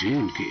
J&K।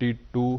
T2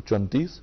34,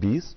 20,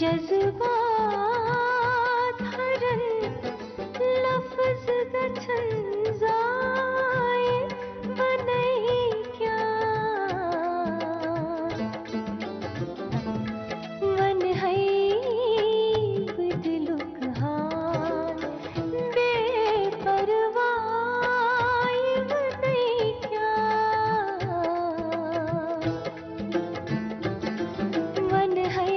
جذبات ہرن لفظ گچھن زائے بنئی کیا ون ہے بدلک ہان بے پروائی بنئی کیا ون ہے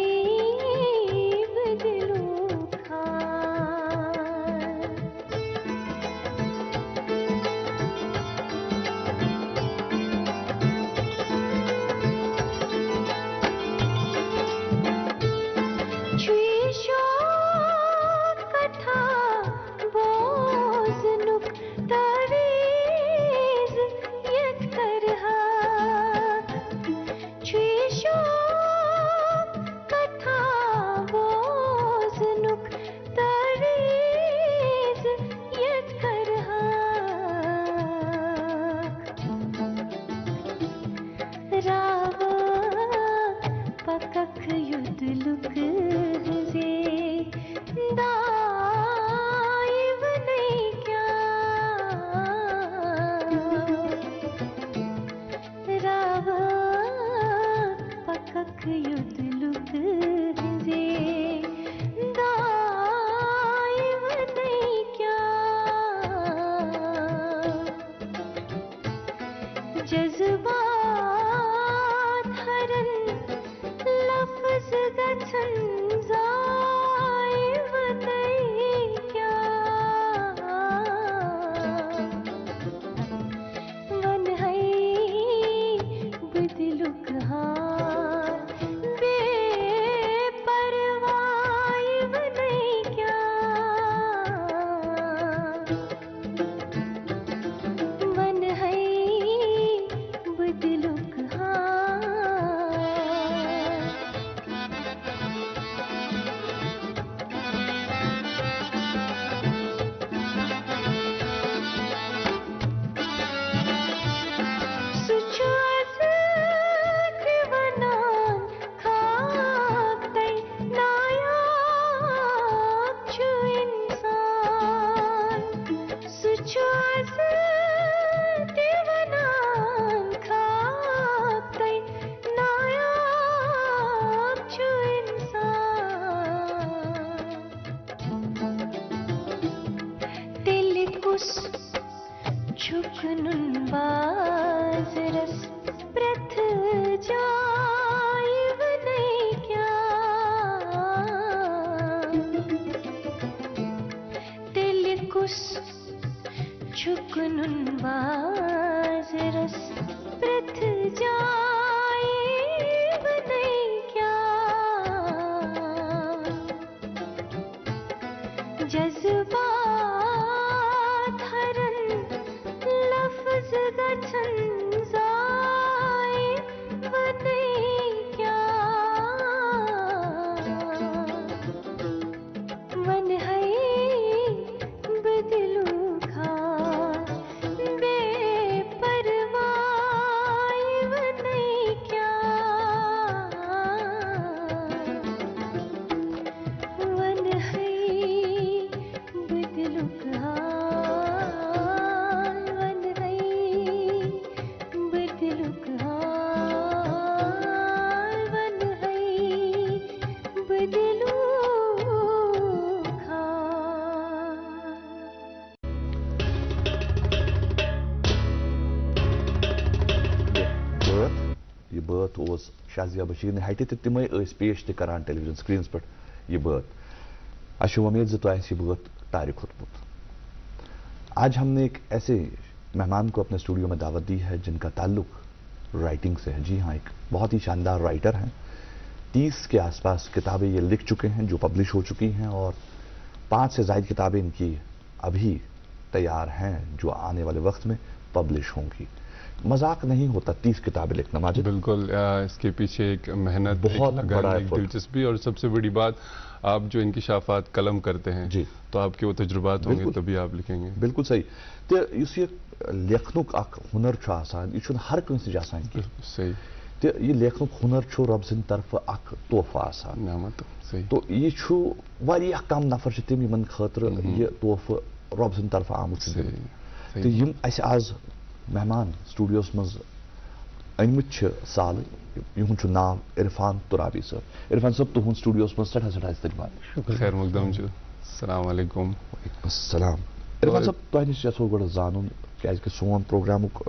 جذبات ہرن لفظ گچھن زائے بنئی کیا ون ہے بدلک ہان بے پروائی بنئی کیا ون ہے بدلک ہان سچاز دیوانان کھاکتائی نایاب چھو انسان سچاز دیوانان کھاکتائی نایاب چھو انسان تلکس چھکنن بازرس پرتھ جائی بنئی کیا تلکس چھکنن بازرس پرتھ جائی بنئی کیا جذبات ہرن لفظ گچھن زائے بنئی کیا ون ہے بدلک ہان بے پروائی بنئی کیا ون ہے بدلک ہان ون ہے بدلک ہان ون ہے بدلک ہان یہ بات اوس شازیہ بشیر نے ہٹہ تہ تمے اس پیش تہ کران ٹیلی ویژن سکرینس پہ یہ بات اچھا امید زِ تۄہہِ آسہِ یہ بات ٹارِ کھوتمُت آج ہم نے ایک ایسے مہمان کو اپنے اسٹوڈیو میں دعوت دی ہے جن کا تعلق رائٹنگ سے ہے. جی ہاں، ایک بہت ہی شاندار رائٹر ہیں. 30 کے آس پاس کتابیں یہ لکھ چکے ہیں جو پبلش ہو چکی ہیں اور 5 سے زائد کتابیں ان کی ابھی تیار ہیں جو آنے والے وقت میں پبلش ہوں گی. مذاق نہیں ہوتا 30 کتابیں لکھنا ماجد. بالکل، اس کے پیچھے ایک محنت، بہت بڑا دلچسپی، اور سب سے بڑی بات آپ جو انکشافات قلم کرتے ہیں جی تو آپ کے وہ تجربات ہوں گے تبھی آپ لکھیں گے. بالکل صحیح. تو اس یہ لکھنک اخ ہنر چھُ آسان یہ چھُنہٕ ہر کٲنٛسہِ نِش آسان کینٛہہ. صحیح. یہ لیکھنک ہنر چھو رب سن طرف اخ تحفہ آسان نعمت صحیح تو یہ چھو واریاہ کم نفر چھ تم یمن خاطر یہ تحفہ رب سن طرف آمت تو یم اس آز مہمان سٹوڈیوس مز انمت چھ سال یہن چھ ناو عرفان ترابی صاحب. عرفان صاحب تہن سٹوڈیوس مز سٹھا استقبال. خیر مقدم چھ. السلام علیکم. وعلیکم السلام. عرفان صاحب تہ نش یژھو گۄڈٕ زانُن کیازِ کہ سون پروگرامُک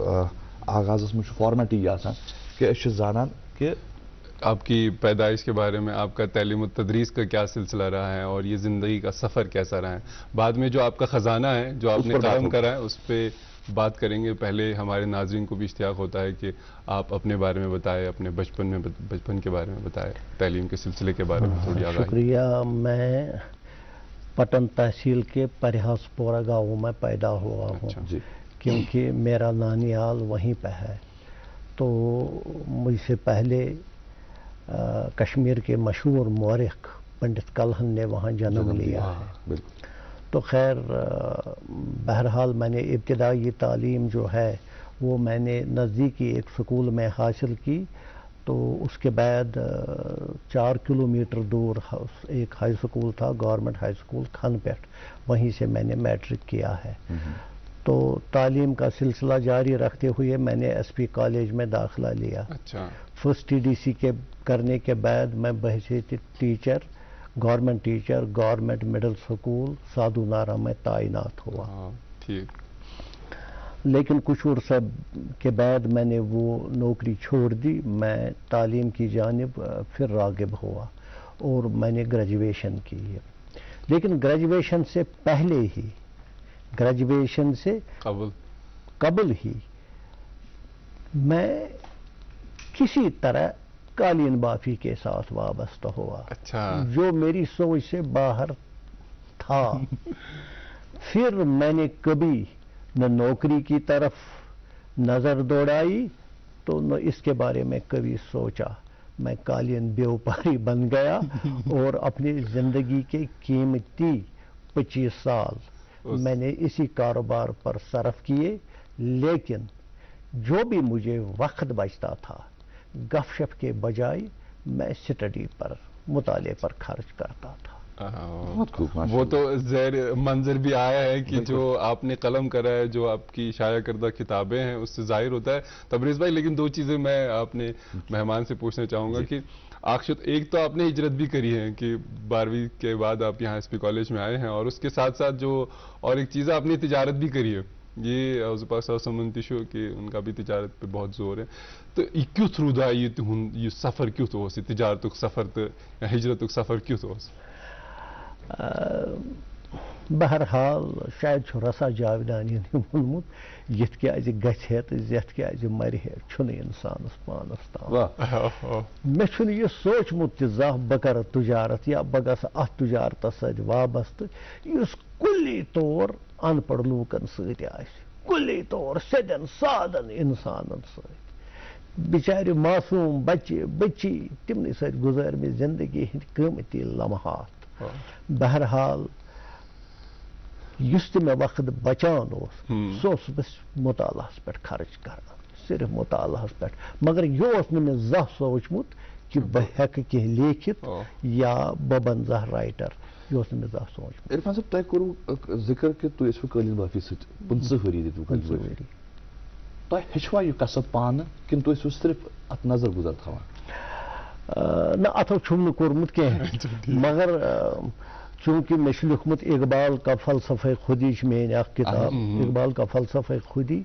آغازس مز فارمیٹ یہ آسان کہ أسۍ چھِ زانان کہ آپ کی پیدائش کے بارے میں، آپ کا تعلیم و تدریس کا کیا سلسلہ رہا ہے اور یہ زندگی کا سفر کیسا رہا ہے. بعد میں جو آپ کا خزانہ ہے جو آپ نے قائم کرا ہے اس پہ بات کریں گے. پہلے ہمارے ناظرین کو بھی اشتیاق ہوتا ہے کہ آپ اپنے بارے میں بتائیں، اپنے بچپن کے بارے میں بتائیں، تعلیم کے سلسلے کے بارے میں تھوڑی آگاہی. شکریہ. میں پٹن تحصیل کے پریہاس پورہ گاؤں میں پیدا ہوا ہوں کیونکہ میرا نانیال وہیں پہ ہے. تو مجھ سے پہلے کشمیر کے مشہور مورخ پنڈت کلہن نے وہاں جنم لیا ہے. تو خیر بہرحال میں نے ابتدائی تعلیم جو ہے وہ میں نے نزدیکی ایک سکول میں حاصل کی. تو اس کے بعد 4 کلومیٹر دور ایک ہائی سکول تھا، گورنمنٹ ہائی سکول کھن پیٹ، وہیں سے میں نے میٹرک کیا ہے. تو تعلیم کا سلسلہ جاری رکھتے ہوئے میں نے ایس پی کالج میں داخلہ لیا. فرسٹ ٹی ڈی سی کے کرنے کے بعد میں بحیثیت teacher, government teacher, government middle school Sadunara میں تعینات ہوا. لیکن کچھ عرصہ کے بعد میں نے وہ نوکری چھوڑ دی. میں تعلیم کی جانب پھر راغب ہوا اور میں نے گریجویشن کی. لیکن گریجویشن سے پہلے ہی، گریجویشن سے قبل ہی میں کسی طرح قالین بافی کے ساتھ وابستہ ہوا. جو میری سوچ سے باہر تھا. پھر میں نے کبھی نہ نوکری کی طرف نظر دوڑائی تو نہ اس کے بارے میں کبھی سوچا. میں قالین بیوپاری بن گیا اور اپنی زندگی کے قیمتی 25 سال میں نے اسی کاروبار پر صرف کیے. لیکن جو بھی مجھے وقت بچتا تھا گپ شپ کے بجائے میں اسٹڈی پر، مطالعے پر خرچ کرتا تھا. وہ تو زیر منظر بھی آیا ہے کہ جو آپ نے قلم کرا ہے، جو آپ کی شائع کردہ کتابیں ہیں، اس سے ظاہر ہوتا ہے. تبریز بھائی، لیکن 2 چیزیں میں اپنے مہمان سے پوچھنا چاہوں گا کہ ایک تو آپ نے ہجرت بھی کری ہے کہ 12ویں کے بعد آپ یہاں ایس پی کالج میں آئے ہیں، اور اس کے ساتھ ساتھ جو اور ایک چیز آپ نے تجارت بھی کری ہے. یہ اوزپاس سمنتشو کہ ان کا بھی تجارت پہ بہت زور ہے. تو کیوں تھرو دا یہ سفر کیوں تو تجارت سفر تو ہجرت سفر کیوں تو بہرحال شاید رسا جاویدانی وونمت یت کیازِ گژھِ تو زیتھ کیازِ مرِ چھُنہٕ انسانس پانس تام. مےٚ چھُنہٕ یہ سوچمت تہِ زانٛہہ بہٕ کرٕ تجارت یا بہٕ گژھٕ اتھ تجارتس سۭتۍ وابستہٕ یُس کُلی طور ان پڑھ لوٗکن سۭتۍ آسہِ، کُلی طور سیٚدٮ۪ن سادن انسانن سۭتۍ. بِچارِ معصوٗم بچہِ بچی تِمنٕے سۭتۍ گُزٲرۍ مےٚ زندگی ہٕنٛدۍ قۭمتی لمحات. بہرحال یُس تہِ مےٚ وقت بچان اوس سُہ اوسُس بہٕ مطالعہس پٮ۪ٹھ خرچ کران، صرف مطالعہس پٮ۪ٹھ. مگر یہِ اوس نہٕ مےٚ زانٛہہ سوٗنٛچمُت کہ بہٕ ہٮ۪کہٕ کینٛہہ لیکھِتھ یا بہٕ بنہٕ زانٛہہ رایٹر. یہ اوس نہٕ مےٚ زانٛہہ سوٗنٛچمُت. عرفان صٲب، تۄہہِ کوٚروٕ ذِکر کہ تُہۍ ٲسوٕ قٲلیٖن بافی سۭتۍ 15 ؤری دِتوٕ. 15 ؤری. تۄہہِ ہیٚچھوا یہِ قصب پانہٕ کِنہٕ تُہۍ ٲسِو صرف اتھ نظر گُزر تھاوان؟ نہ اتھو چھُم نہٕ کوٚرمُت کینٛہہ. مگر چونکہ مےٚ چھُ لیوٗکھمُت اقبال کا فلسفہ خودی چھِ میٛٲنۍ اکھ کِتاب، اقبال کا فلسفہ خودی.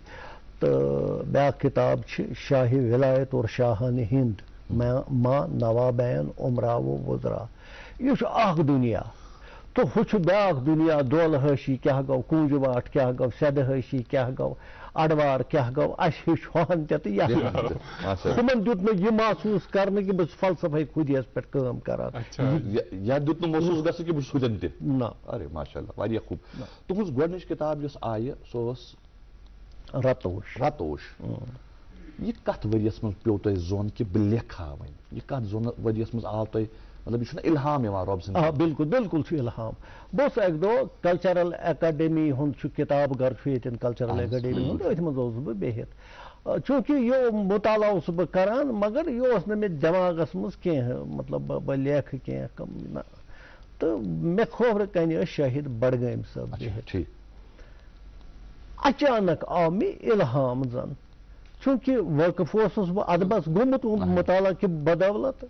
تہٕ بیٛاکھ کِتاب چھِ شاہِ ولایت اور شاہانہِ ہِنٛد ماں نوابین عمرا و وزرا. یہ چھُ اکھ دُنیا تو ہُہ چھُ بیٛاکھ دُنیا. دولہٕ حٲشی کیٛاہ گوٚو، کوٗنٛجہِ واٹھ کیٛاہ گوٚو، سیدٕ حٲشی کیٛاہ گوٚو، اڈوار کیٛاہ گوٚو. اَسہِ ہیوٚچھ ہُہن تہِ تہٕ یتھ. تِمن دیُت نہٕ یہِ محسوٗس کرنہٕ کہِ بہٕ چھُس فلسفے خودیَس پٮ۪ٹھ کٲم کران. یا دیُت نہٕ محسوٗس گژھِ کہِ بہٕ چھُس ہُتٮ۪ن تہِ؟ نہ. ارے ماشاء اللہ، واریاہ خوٗب. تُہٕنٛز گۄڈنِچ کِتاب یۄس آیہِ سۄ ٲس رتوش. رتوش. یہ کتھ ؤریَس منٛز پیوٚو تۄہہِ زوٚن کہِ بہٕ لیکھٕ ہا وۄنۍ؟ یہ کتھ ؤریَس منٛز آو تۄہہِ، مطلب یہ چھُنہ اِلہام یِوان رۄب سٕنٛدِ؟ بالکل بالکل چھُ اِلہام. بہٕ اوسُس اکہِ دۄہ کلچرل اکیڈمی ہُنٛد چھُ کِتاب گھر چھُ ییٚتٮ۪ن کلچرل اکیڈمی ہُنٛد، أتھۍ منٛز اوسُس بہٕ بِہِتھ. چونکہ یہ مطالعہ اس بہ کران مگر یہ اس نہ دماغس مز کینٛہہ مطلب بہ لیکھٕ کینٛہہ کم نہ تو مے کھوفر کنہِ شاہد بڈگٲمۍ صٲب بِہِتھ اچانک آو مے الہام زن چونکہ وٲقف اوسُس بہٕ ادبس گوٚمُت مطالعہ کہِ بدولت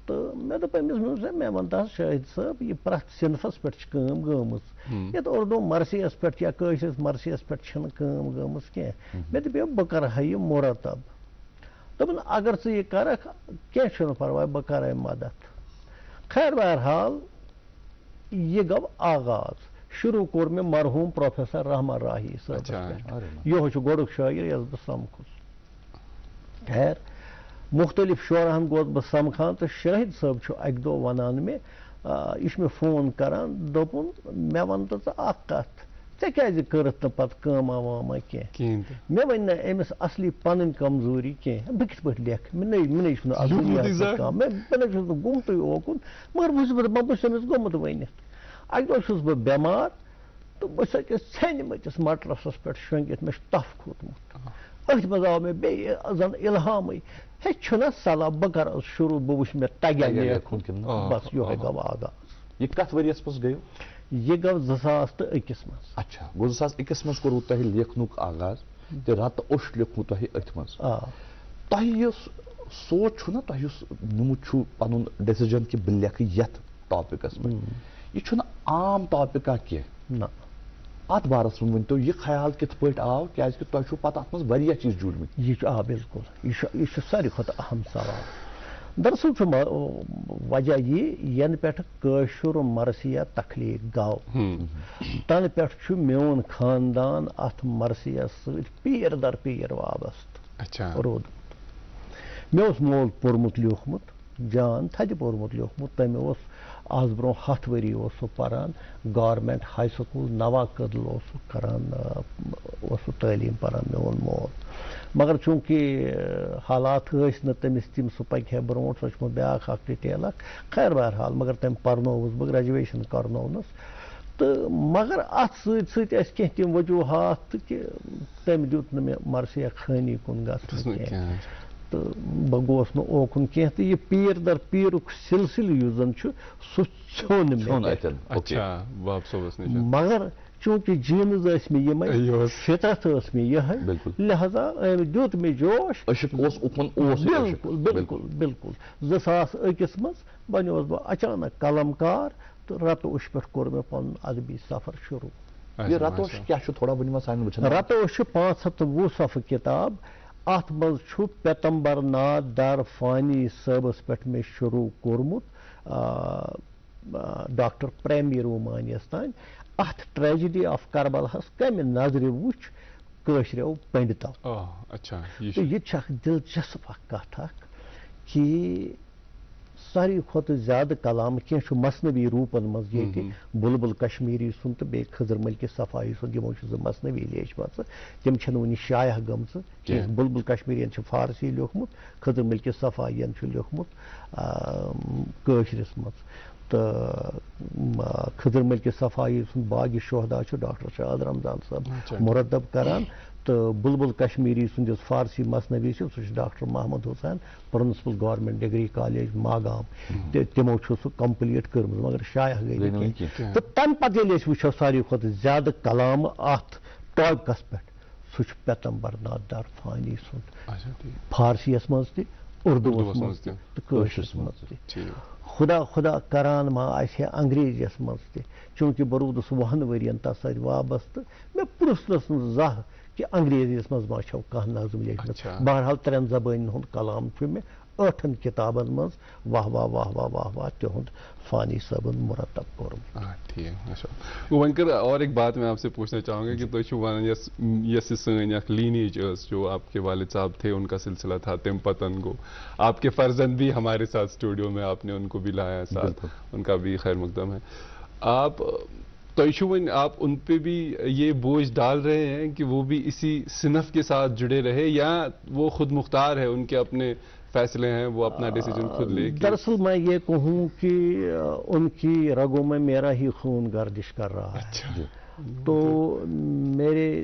تو مے دوٚپ أمِس مےٚ وَن تہٕ حظ شاہد صٲب یہِ پرٛٮ۪تھ صنفس پٮ۪ٹھ چھِ کٲم گٔمٕژ یتھ اردو مرثیس پٮ۪ٹھ یا کٲشرِس مرثیس پٮ۪ٹھ چھنہٕ کٲم گٔمٕژ کینٛہہ مےٚ دَپیو بہٕ کرٕ ہا یہِ مرتب دوٚپُن اگر ژٕ یہِ کرکھ کینٛہہ چھُنہٕ پرواے بہٕ کرے مدد خیر بہرحال یہ گو آغاز شروع کوٚر مےٚ مرحوٗم پروفیسر رحمان راہی صٲبس پٮ۪ٹھ یِہوے چھُ گۄڈُک شٲعر یس بہٕ سمکھُس خیر مختلف شعراہن گوس بہٕ سمکھان تہٕ شاہد صٲب چھُ اکہِ دۄہ ونان مےٚ یہِ چھُ مےٚ فون کران دوٚپُن مےٚ ون تہٕ ژٕ اکھ کتھ ژےٚ کیازِ کٔرٕتھ نہٕ پتہٕ کٲما واما کینٛہہ مےٚ ؤنۍ نہٕ أمِس اصلی پنٕنۍ کمزوری کینٛہہ بہٕ کِتھ پٲٹھۍ لیکھٕ مےٚ نے چھُنہٕ اتھ دُنیاہس کانٛہہ مےٚ نے چھُس نہٕ گوٚمتُے اوکُن مگر بہٕ چھُس دپان بہٕ چھُس أمِس گوٚمُت ؤنِتھ اکہِ دۄہ چھُس بہٕ بٮ۪مار تہٕ بہٕ چھُس أکِس ژھیٚنمٕتِس مٹرسس پٮ۪ٹھ شۄنٛگِتھ مےٚ چھُ تف کھوٚتمُت أتھۍ منٛز آو مےٚ بیٚیہِ زن الہامٕے ہے چھُنہ صلاح بہٕ کرٕ شروع بہٕ وٕچھِ مےٚ تگیٛا لیکھُن بس یِہوے گوٚو آغاز یہ کتھ ؤرِیس منٛز گٔیو یہ گو 2001 منٛز اچھا گوٚو 2001 منٛز کوٚروٕ تۄہہِ لیکھنُک آغاز تہٕ رتہٕ اوٚش لیوٚکھوٕ تۄہہِ أتھۍ منٛز تۄہہِ یُس سونٛچ چھُ نہ تۄہہِ یُس نیوٗمُت چھُ پنُن ڈیسِجن کہِ بہٕ لیکھٕ یتھ ٹاپکس پٮ۪ٹھ یہِ چھُنہٕ عام ٹاپکا کینٛہہ نہ اتھ بارس منٛز ؤنۍتو یہِ خیال کِتھ پٲٹھۍ آو کیازکہِ تۄہہِ چھُو پتہٕ اتھ منٛز واریاہ چیٖز جوٗڑمٕتۍ یہ چھُ بالکل یہ چھُ ساروی کھۄتہٕ اہم سوال دراصل چھُ وجہ یہِ ینہٕ پٮ۪ٹھٕ کٲشُر مرثیہ تخلیق گوٚو تنہٕ پٮ۪ٹھٕ چھُ میون خاندان اتھ مرثیس سۭتۍ پیٖر در پیٖر وابستہٕ روٗدمُت مےٚ اوس مول پوٚرمُت لیوٗکھمُت جان تھدِ پوٚرمُت لیوٗکھمُت تٔمۍ اوس آز برونٛہہ 10 ؤری اوس سُہ پران گورمنٹ ہاے سکوٗل نوا کٔدٕل اوس سُہ کران اوس سُہ تعلیٖم پران میون مول مگر چوٗنٛکہِ حالات ٲسۍ نہٕ تٔمِس تِم سُہ پکہِ ہے برونٛٹھ سۄ چھِ مےٚ بیٛاکھ اکھ ڈِٹیل اکھ خیر بہرحال مگر تٔمۍ پرنووُس بہٕ گریجویشن کرنوونس تہٕ مگر اتھ سۭتۍ سۭتۍ ٲسۍ کینٛہہ تِم وجوٗہات تہٕ کہِ تٔمۍ دیُت نہٕ مےٚ مرثیہ خٲنی کُن گژھنہٕ کینٛہہ تہٕ بہٕ گوٚوُس نہٕ اوکُن کینٛہہ تہٕ یہِ پیٖر در پیٖرُک سلسلہٕ یُس زن چھُ سُہ ژھیوٚن مےٚ مگر چوٗنٛکہِ جیٖنٕز ٲسۍ مےٚ یِمے فطرت ٲس مےٚ یِہے لہذا أمۍ دیُت مےٚ جوش بالکل بالکل بالکل 2001 منٛز بنیوس بہٕ اچانک قلم کار تہٕ رتہٕ اوٚش پٮ۪ٹھ کوٚر مےٚ پنُن ادبی سفر شروع یہ رتوش کیٛاہ چھُ تھوڑا ؤنِو سانٮ۪ن وٕچھن رتوش چھُ 520 صفحہٕ کِتاب اتھ منٛز چھُ پیتمبر ناتھ در فانی صٲبس پٮ۪ٹھ مےٚ شروع کوٚرمُت ڈاکٹر پریمی رومانیس تانۍ اتھ ٹریجڈی آف کربلاہس کمہِ نظرِ وٕچھ کٲشریو پنڈتو تہٕ یہِ چھِ اکھ دلچسپ اکھ کتھ اکھ کہِ ساروی کھۄتہٕ زیادٕ کلام کینٛہہ چھُ مثنوی روٗپن منٛز ییٚتہِ بُلبُل کشمیری سُنٛد تہٕ بیٚیہِ خضر ملکہِ صفایی سُنٛد یِمو چھِ 2 مثنوی لیچھمژٕ تِم چھنہٕ وُنہِ شایع گٔمژٕ کینٛہہ بُلبُل کشمیٖریَن چھُ فارسی لیوٚکھمُت خضر ملکہِ صفاییَن چھُ لیوٚکھمُت کٲشرِس منٛز تہٕ خضر ملکہِ صفایی سُنٛد باغِ شہدا چھُ ڈاکٹر شاد رمضان صٲب مُرتب کران تہٕ بُلبُل کشمیری سُنٛد یُس فارسی مثنوی چھُ سُہ چھُ doctor Mohammad Hussain principal government degree college Magam تِمو چھُ سُہ کمپلیٖٹ کٔرمٕژ مگر شایع گٔے نہٕ کینٛہہ تہٕ تمہِ پتہٕ ییٚلہِ أسۍ وٕچھو ساروی کھۄتہٕ زیادٕ کلامہٕ اتھ ٹاپکس پٮ۪ٹھ سُہ چھُ پیتمبر ناتھ در فانی سُنٛد فارسیَس منٛز تہِ اردوٗوس منٛز تہِ تہٕ کٲشرِس منٛز تہِ خدا خدا کران ما آسہِ ہے انگریزیَس منٛز تہِ چوٗنٛکہِ بہٕ روٗدُس 20 ؤرین تتھ سۭتۍ وابستہٕ مےٚ پرٛژھنَس نہٕ زانٛہہ کہ انگریزیس منٛز ما چھو کانٛہہ نظم لیکھمٕژ بہرحال 3 زبانن ہُنٛد کلام چھُ مےٚ 8 کِتابن منٛز واہ واہ واہ واہ واہ واہ تِہُنٛد فانی صٲبن مرتب کوٚرمُت ونکر اور ایک بات میں آپ سے پوچھنا چاہوں گا کہ تُہۍ چھِو ونان یس سٲنۍ اکھ لینیج ٲس جو آپ کے والد صاحب تھے ان کا سلسلہ تھا تمہِ پتن گوٚو آپ کے فرزند بھی ہمارے ساتھ اسٹوڈیو میں آپ نے ان کو بھی لایا ساتھ ان کا بھی خیر مقدم ہے آپ آپ ان پہ بھی یہ بوجھ ڈال رہے ہیں کہ وہ بھی اسی صنف کے ساتھ جڑے رہے یا وہ خود مختار ہے ان کے اپنے فیصلے ہیں وہ اپنا ڈیسیجن خود لے کے دراصل میں یہ کہوں کہ ان کی رگوں میں میرا ہی خون گردش کر رہا ہے تو میرے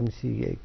MCA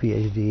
PhD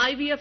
IVF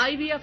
IVF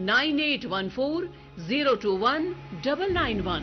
9814 021-991।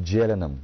JLNM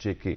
JK,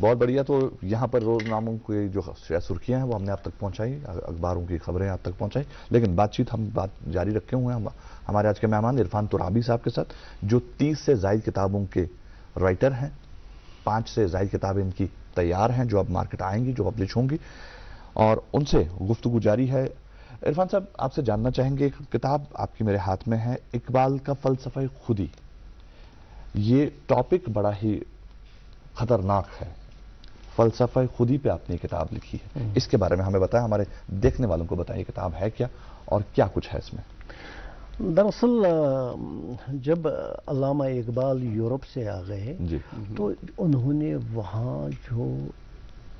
بہت بڑھیا. تو یہاں پر روزناموں کی جو سرخیاں ہیں وہ ہم نے آپ تک پہنچائی, اخباروں کی خبریں آپ تک پہنچائی, لیکن ہم بات جاری رکھے ہوئے ہیں ہمارے آج کے مہمان عرفان ترابی صاحب کے ساتھ, جو 30 سے زائد کتابوں کے رائٹر ہیں. 5 سے زائد کتابیں ان کی تیار ہیں جو اب مارکیٹ آئیں گی, جو پبلش ہوں گی, اور ان سے گفتگو جاری ہے. عرفان صاحب, آپ سے جاننا چاہیں گے, کتاب آپ کی میرے ہاتھ میں ہے, اقبال کا فلسفہ خودی. یہ ٹاپک بڑا ہی خطرناک ہے. فلسفہ خودی پہ آپ نے یہ کتاب لکھی ہے, اس کے بارے میں ہمیں بتائیں, ہمارے دیکھنے والوں کو بتائیں یہ کتاب ہے کیا اور کیا کچھ ہے اس میں. دراصل جب علامہ اقبال یورپ سے آ گئے تو انہوں نے وہاں جو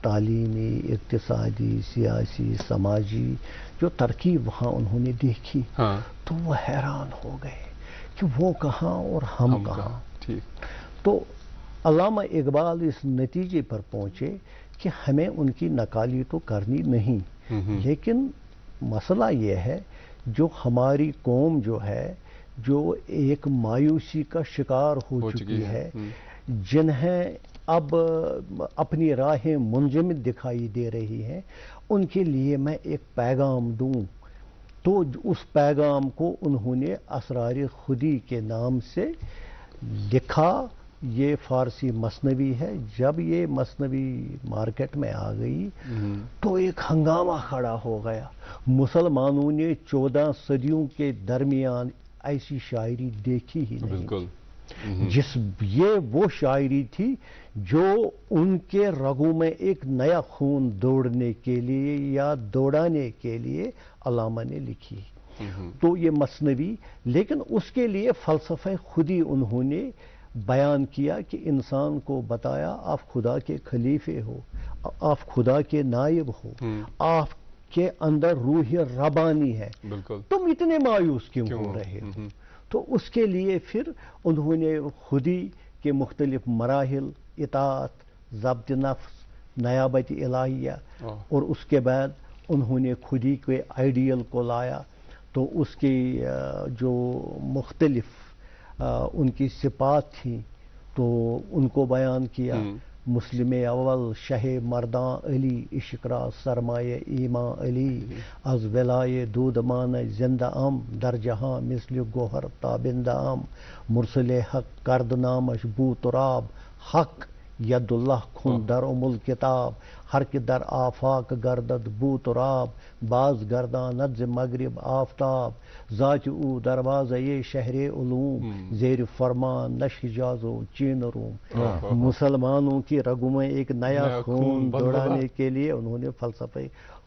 تعلیمی, اقتصادی, سیاسی, سماجی جو ترقی وہاں انہوں نے دیکھی تو وہ حیران ہو گئے کہ وہ کہاں اور ہم کہاں. تو علامہ اقبال اس نتیجے پر پہنچے کہ ہمیں ان کی نقالی تو کرنی نہیں, لیکن مسئلہ یہ ہے جو ہماری قوم جو ہے جو ایک مایوسی کا شکار ہو چکی ہے, جنہیں اب اپنی راہیں منجمد دکھائی دے رہی ہیں, ان کے لیے میں ایک پیغام دوں. تو اس پیغام کو انہوں نے اسرار خودی کے نام سے لکھا. یہ فارسی مثنوی ہے. جب یہ مثنوی مارکیٹ میں آ گئی تو ایک ہنگامہ کھڑا ہو گیا. مسلمانوں نے 14 صدیوں کے درمیان ایسی شاعری دیکھی ہی نہیں. یہ وہ شاعری تھی جو ان کے رگوں میں ایک نیا خون دوڑنے کے لیے یا دوڑانے کے لیے علامہ نے لکھی. تو یہ مثنوی, لیکن اس کے لیے فلسفہ خودی انہوں نے بیان کیا کہ انسان کو بتایا آپ خدا کے خلیفے ہو, آپ خدا کے نائب ہو, آپ کے اندر روح ربانی ہے, تم اتنے مایوس کیوں ہو رہے ہو. تو اس کے لیے پھر انہوں نے خودی کے مختلف مراحل, اطاعت, ضبط نفس, نیابت الہیہ, اور اس کے بعد انہوں نے خودی کے آئیڈیل کو لایا. تو اس کی جو مختلف ان کی صفات تھیں تو ان کو بیان کیا. مسلم اول شہ مرداں علی, عشقرا سرمایہ ایمان علی, از ولائے دود مان زندہ ام, در جہاں مثل گوہر تابندہ ام, مرسل حق کرد نامش بو تراب, حق ید اللہ کھن در ام الکتاب, ہر کہ در آفاق گردد بو تراب, باز گرداند ز مغرب آفتاب, ذات او دروازہ شہر علوم, زیر فرمان نش حجاز و چین روم. مسلمانوں کی رگوں میں ایک نیا خون دوڑانے کے لیے انہوں نے فلسفہ